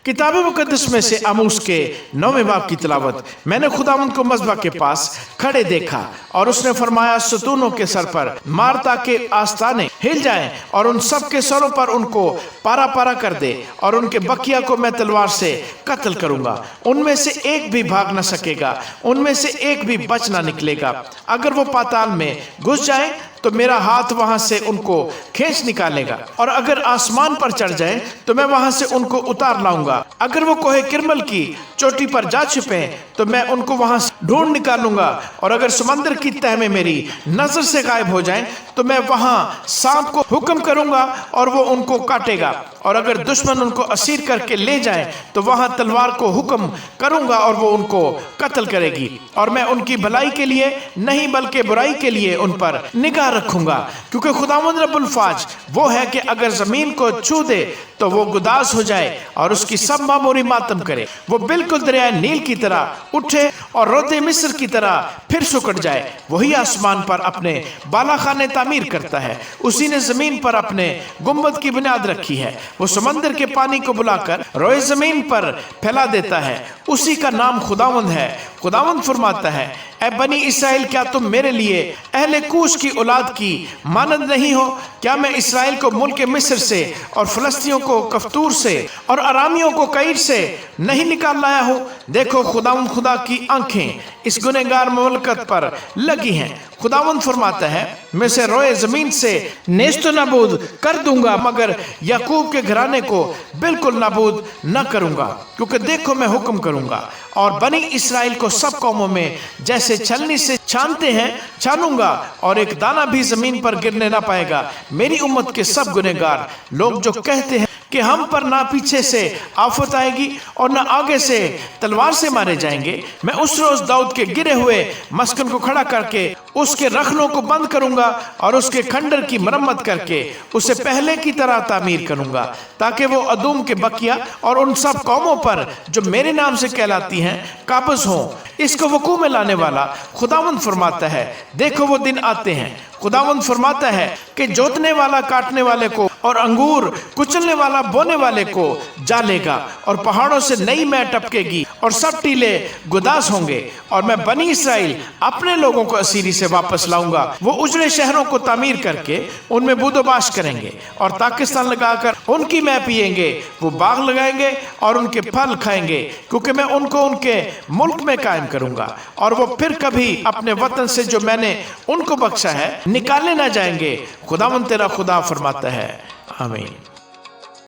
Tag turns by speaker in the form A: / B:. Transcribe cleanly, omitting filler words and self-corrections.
A: किताब मुकद्दस में से आमोस के 9वें बाब की तिलावत। मैंने खुदावंद को मज़बा के पास खड़े देखा और उसने फरमाया, सतूनों के सर पर मार ताकि आस्ताने हिल जाएं और उन सब के सरों पर उनको पारा पारा कर दे, और उनके बकिया को मैं तलवार से कत्ल करूंगा। उनमें से एक भी भाग न सकेगा, उनमें से एक भी बच ना निकलेगा। अगर वो पाताल में घुस जाए तो मेरा हाथ वहां से उनको खींच निकालेगा, और अगर आसमान पर चढ़ जाए तो मैं वहां से उनको उतार लाऊंगा। अगर वो कोहे किरमल की चोटी पर जा छिपे तो मैं उनको वहां से ढूंढ निकालूंगा, और अगर समंदर की तह में मेरी नजर से गायब हो जाए तो मैं वहां सांप को हुक्म करूंगा और वो उनको काटेगा, और अगर दुश्मन उनको असीर करके ले जाए तो वहां तलवार को हुक्म करूंगा और वो उनको कत्ल करेगी, और मैं उनकी भलाई के लिए नहीं बल्कि बुराई के लिए उन पर निगाह रखूंगा। क्योंकि खुदावंद रब्बुल फाज वो है कि अगर जमीन को छू दे तो वो गुदास हो जाए और उसकी सब मामूरी मातम करे। वो बिल्कुल दरिया नील की तरह उठे और रोते मिस्र की तरह फिर सुकड़ जाए। वही आसमान पर अपने बालाखाने तामीर करता है, उसी ने जमीन पर अपने गुंबद की बुनियाद रखी है। वो समंदर के पानी को बुलाकर रोए जमीन पर फैला देता है, उसी का नाम खुदावंद है। खुदावंद फरमाता है, ऐ बनी इसराइल, क्या तुम मेरे लिए अहले कूश की औलाद की मानद नहीं हो? क्या मैं इसराइल को मुल्क मिस्र से और फलस्तियों को कफ्तूर से और अरामियों को कईर से नहीं निकाल लाया हूँ? देखो, खुदावंद खुदा की आंखें इस गुनहगार मुमलकत पर लगी हैं। खुदावंद फरमाता है, मैं से रोए जमीन से नेस्त नाबूद कर दूंगा, मगर याकूब के घराने को बिल्कुल नाबूद न करूंगा। क्योंकि देखो, मैं हुक्म करूंगा और बनी इसराइल को सब कौमों में जैसे छलनी से छानते हैं छानूंगा, और एक दाना भी जमीन पर गिरने ना पाएगा। मेरी उम्मत के सब गुनहगार लोग जो कहते हैं कि हम पर ना पीछे से आफत आएगी और ना आगे से तलवार से मारे जाएंगे, मैं उस रोज दाऊद के गिरे हुए मस्कन को खड़ा करके उसके रखनों को बंद करूंगा और उसके खंडर की मरम्मत करके उसे पहले की तरह तामीर करूंगा, ताकि वो अदूम के बकिया और उन सब कौमों पर जो मेरे नाम से कहलाती हैं काबज हों। इसको वकूዕ में लाने वाला खुदावंद फरमाता है, देखो वो दिन आते हैं। खुदावंद फरमाता है कि जोतने वाला काटने वाले को और अंगूर कुचलने वाला बोने वाले को जालेगा, और पहाड़ों से नई मै टपकेगी और सब टीले गुदास होंगे, और मैं बनी इसराइल अपने लोगों को असीरी से वापस लाऊंगा। वो उजड़े शहरों को तामीर करके उनमें बूदोबाश करेंगे और ताकिस्तान लगाकर उनकी मै पिएंगे। वो बाग लगाएंगे और उनके फल खाएंगे, क्योंकि मैं उनको उनके मुल्क में कायम करूंगा, और वो फिर कभी अपने वतन से जो मैंने उनको बख्शा है निकाले ना जाएंगे। खुदावंद तेरा खुदा फरमाता है। आमीन।